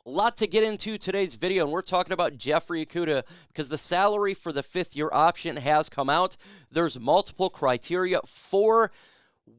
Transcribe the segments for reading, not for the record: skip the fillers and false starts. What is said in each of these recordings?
A lot to get into today's video, and we're talking about Jeffrey Okudah because the salary for the fifth-year option has come out. There's multiple criteria for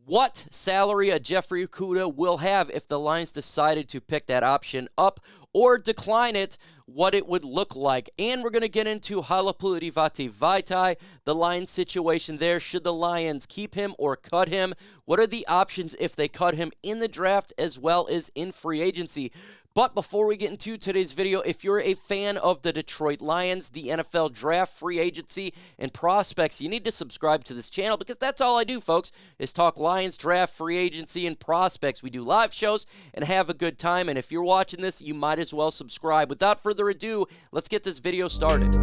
what salary a Jeffrey Okudah will have if the Lions decided to pick that option up or decline it, what it would look like. And we're going to get into Halapoulivaati Vaitai, the Lions situation there. Should the Lions keep him or cut him? What are the options if they cut him in the draft as well as in free agency? But before we get into today's video, if you're a fan of the Detroit Lions, the NFL draft, free agency, and prospects, you need to subscribe to this channel because that's all I do, folks, is talk Lions, draft, free agency, and prospects. We do live shows and have a good time, and if you're watching this, you might as well subscribe. Without further ado, let's get this video started.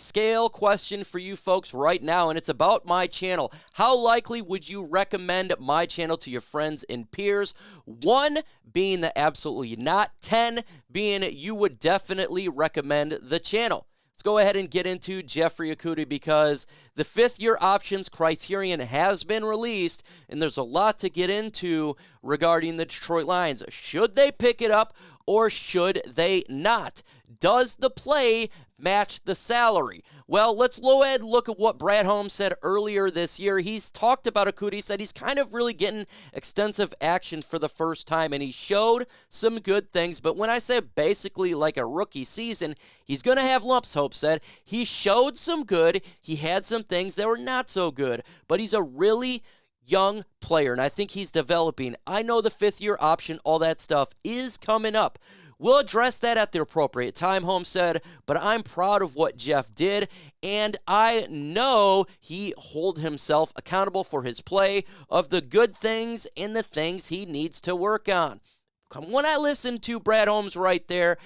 Scale question for you folks right now, and it's about my channel. How likely would you recommend my channel to your friends and peers? 1 being the absolutely not, 10 being you would definitely recommend the channel. Let's go ahead and get into Jeffrey Okudah because the fifth-year options criterion has been released, and there's a lot to get into regarding the Detroit Lions. Should they pick it up or should they not? Does the play match the salary? Well, let's go ahead and look at what Brad Holmes said earlier this year. He's talked about Okudah. He said he's kind of really getting extensive action for the first time, and he showed some good things. But when I say basically like a rookie season, he's going to have lumps, Hope said. He showed some good. He had some things that were not so good, but he's a really young player, and I think he's developing. I know the fifth-year option, all that stuff, is coming up. We'll address that at the appropriate time, Holmes said, but I'm proud of what Jeff did, and I know he holds himself accountable for his play, of the good things and the things he needs to work on. When I listen to Brad Holmes right there,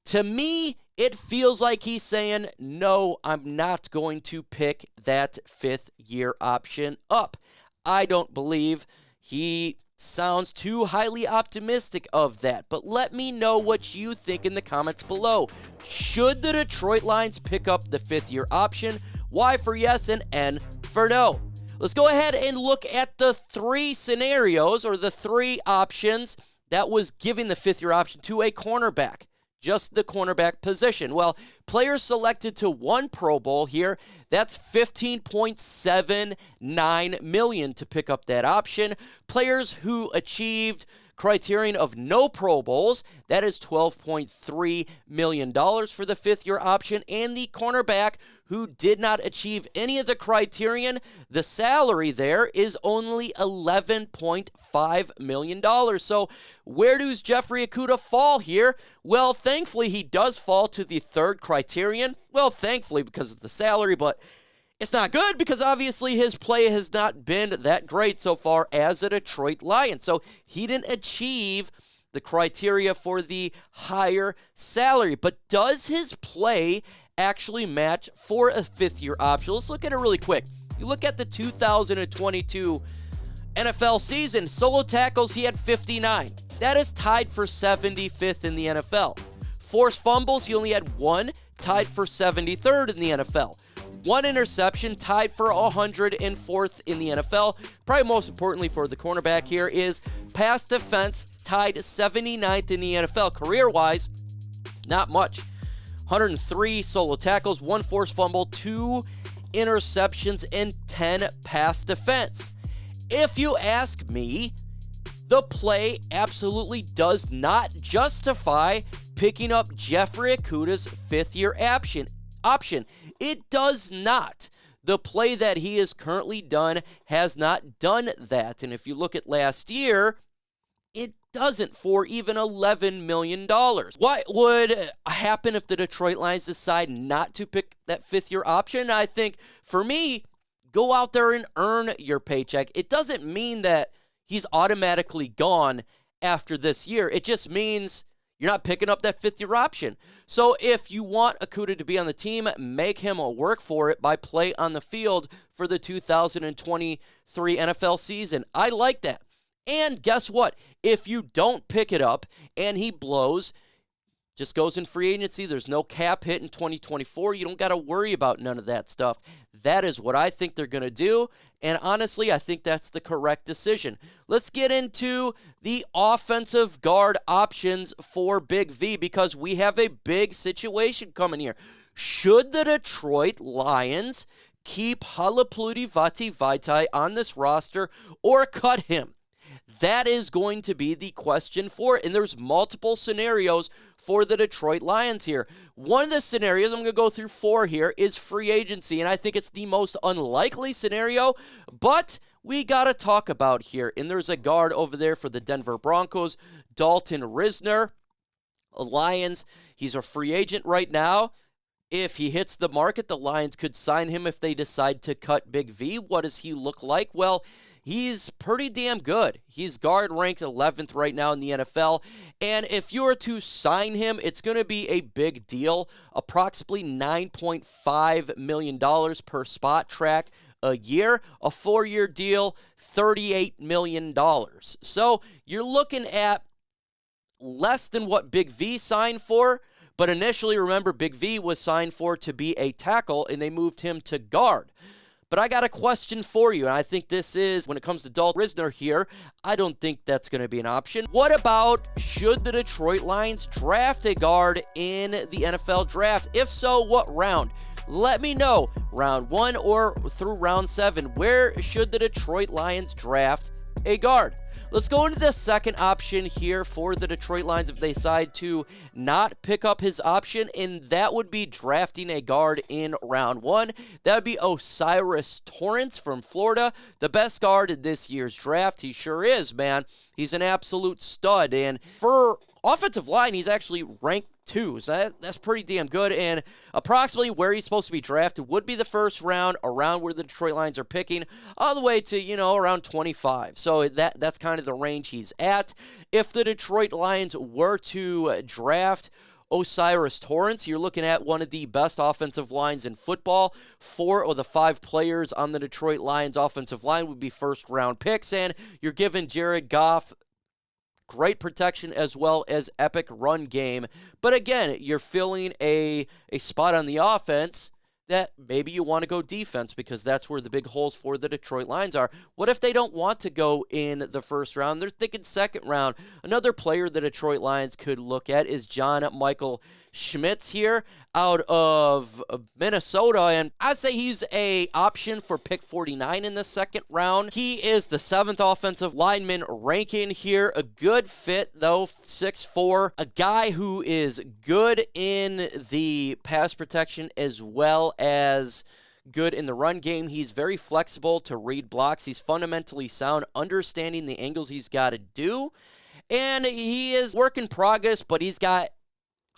to me, it feels like he's saying, no, I'm not going to pick that fifth-year option up. I don't believe he sounds too highly optimistic of that, but let me know what you think in the comments below. Should the Detroit Lions pick up the fifth-year option? Y for yes and N for no. Let's go ahead and look at the 3 scenarios or the 3 options that was giving the fifth-year option to a cornerback. Just the cornerback position. Well, players selected to 1 Pro Bowl here, that's $15.79 million to pick up that option. Players who achieved criterion of no Pro Bowls, that is $12.3 million for the fifth-year option. And the cornerback who did not achieve any of the criterion, the salary there is only $11.5 million. So where does Jeffrey Okudah fall here? Well, thankfully, he does fall to the 3rd criterion. Well, thankfully, because of the salary, but it's not good because obviously his play has not been that great so far as a Detroit Lion. So he didn't achieve the criteria for the higher salary. But does his play actually match for a fifth-year option? Let's look at it really quick. You look at the 2022 NFL season, solo tackles, he had 59. That is tied for 75th in the NFL. Forced fumbles, he only had 1, tied for 73rd in the NFL. 1 interception, tied for 104th in the NFL. Probably most importantly for the cornerback here is pass defense, tied 79th in the NFL. Career-wise, not much. 103 solo tackles, 1 forced fumble, 2 interceptions, and 10 pass defense. If you ask me, the play absolutely does not justify picking up Jeffrey Okudah's fifth-year option. It does not. The play that he has currently done has not done that. And if you look at last year, it doesn't for even $11 million. What would happen if the Detroit Lions decide not to pick that fifth-year option? I think, for me, go out there and earn your paycheck. It doesn't mean that he's automatically gone after this year. It just means you're not picking up that fifth-year option. So if you want Okudah to be on the team, make him work for it by play on the field for the 2023 NFL season. I like that. And guess what? If you don't pick it up and he blows, Just goes in free agency. There's no cap hit in 2024. You don't got to worry about none of that stuff. That is what I think they're going to do. And honestly, I think that's the correct decision. Let's get into the offensive guard options for Big V, because we have a big situation coming here. Should the Detroit Lions keep Halapoulivaati Vaitai on this roster or cut him? That is going to be the question for it. And there's multiple scenarios for the Detroit Lions here. One of the scenarios, I'm going to go through 4 here, is free agency. And I think it's the most unlikely scenario, but we got to talk about here. And there's a guard over there for the Denver Broncos, Dalton Risner. Lions, he's a free agent right now. If he hits the market, the Lions could sign him if they decide to cut Big V. What does he look like? Well, he's pretty damn good. He's guard ranked 11th right now in the NFL. And if you were to sign him, it's going to be a big deal. Approximately $9.5 million per spot track a year. A 4-year deal, $38 million. So you're looking at less than what Big V signed for. But initially, remember, Big V was signed for to be a tackle, and they moved him to guard. But I got a question for you, and I think this is, when it comes to Dalton Risner here, I don't think that's going to be an option. What about, should the Detroit Lions draft a guard in the NFL draft? If so, what round? Let me know, round 1 or through round 7, where should the Detroit Lions draft a guard? Let's go into the second option here for the Detroit Lions if they decide to not pick up his option, and that would be drafting a guard in round 1. That would be O'Cyrus Torrence from Florida, the best guard in this year's draft. He sure is, man. He's an absolute stud, and for offensive line, he's actually ranked 2, so that's pretty damn good, and approximately where he's supposed to be drafted would be the first round, around where the Detroit Lions are picking, all the way to, around 25. So that's kind of the range he's at. If the Detroit Lions were to draft O'Cyrus Torrence, you're looking at one of the best offensive lines in football. 4 of the 5 players on the Detroit Lions offensive line would be first-round picks, and you're giving Jared Goff great protection as well as epic run game. But again, you're filling a spot on the offense that maybe you want to go defense, because that's where the big holes for the Detroit Lions are. What if they don't want to go in the first round? They're thinking second round. Another player the Detroit Lions could look at is Michael Schmitz here out of Minnesota, and I'd say he's a option for pick 49 in the second round. He is the 7th offensive lineman ranking here. A good fit, though, 6'4", a guy who is good in the pass protection as well as good in the run game. He's very flexible to read blocks. He's fundamentally sound, understanding the angles he's got to do, and he is work in progress, but he's got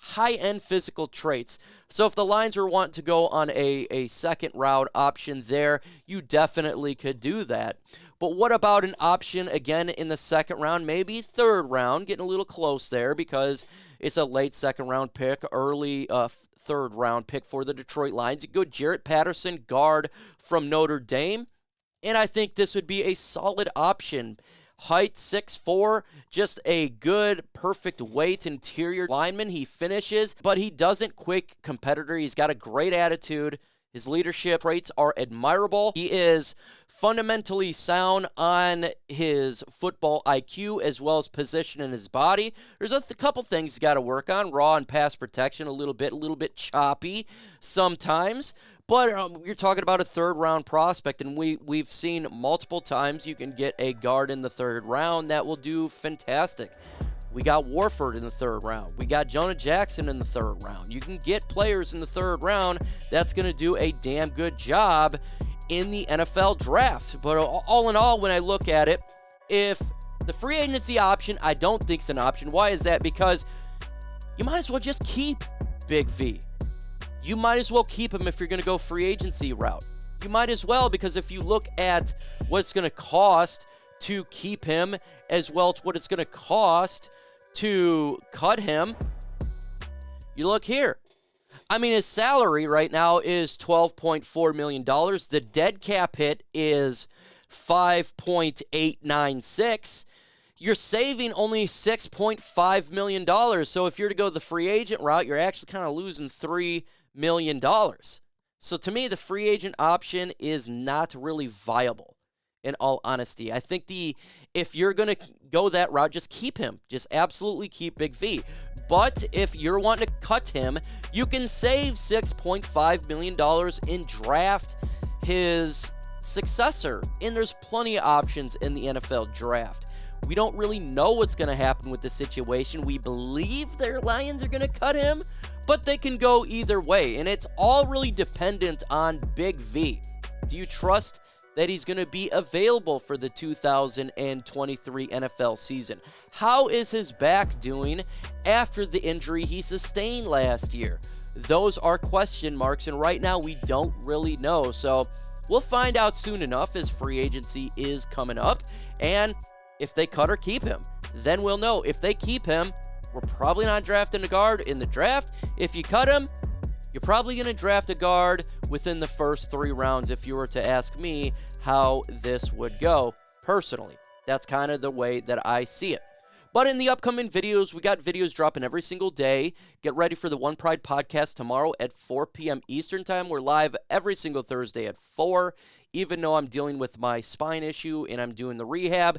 high-end physical traits. So if the Lions were wanting to go on a second round option there, you definitely could do that. But what about an option again in the second round, maybe third round, getting a little close there because it's a late second round pick, early third round pick for the Detroit Lions. You go Jarrett Patterson, guard from Notre Dame, and I think this would be a solid option. Height 6'4", just a good, perfect weight interior lineman. He finishes, but he doesn't quit competitor. He's got a great attitude. His leadership traits are admirable. He is fundamentally sound on his football IQ as well as position in his body. There's a couple things he's got to work on. Raw and pass protection, a little bit choppy sometimes. But you're talking about a third-round prospect, and we've seen multiple times you can get a guard in the third round that will do fantastic. We got Warford in the third round. We got Jonah Jackson in the third round. You can get players in the third round that's going to do a damn good job in the NFL draft. But all in all, when I look at it, if the free agency option, I don't think is an option. Why is that? Because you might as well just keep Big V. You might as well keep him if you're going to go free agency route. You might as well, because if you look at what it's going to cost to keep him as well as what it's going to cost to cut him, you look here. I mean, his salary right now is $12.4 million. The dead cap hit is $5.896. you're saving only $6.5 million. So if you're to go the free agent route, you're actually kind of losing $3 million. So to me, the free agent option is not really viable, in all honesty. I think if you're going to go that route, just keep him. Just absolutely keep Big V. But if you're wanting to cut him, you can save $6.5 million and draft his successor. And there's plenty of options in the NFL draft. We don't really know what's going to happen with the situation. We believe their Lions are going to cut him, but they can go either way. And it's all really dependent on Big V. Do you trust that he's going to be available for the 2023 NFL season? How is his back doing after the injury he sustained last year? Those are question marks, and right now we don't really know. So we'll find out soon enough as free agency is coming up, and if they cut or keep him, then we'll know. If they keep him, we're probably not drafting a guard in the draft. If you cut him, you're probably going to draft a guard within the first 3 rounds if you were to ask me how this would go personally. That's kind of the way that I see it. But in the upcoming videos, we got videos dropping every single day. Get ready for the One Pride podcast tomorrow at 4 p.m. Eastern Time. We're live every single Thursday at 4, even though I'm dealing with my spine issue and I'm doing the rehab.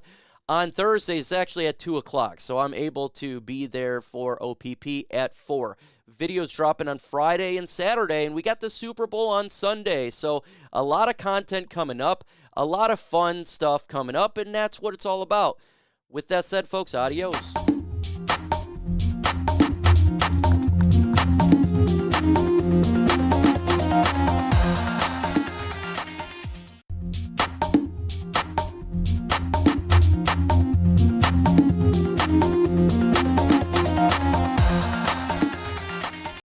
On Thursdays, it's actually at 2 o'clock, so I'm able to be there for OPP at 4. Videos dropping on Friday and Saturday, and we got the Super Bowl on Sunday. So a lot of content coming up, a lot of fun stuff coming up, and that's what it's all about. With that said, folks, adios.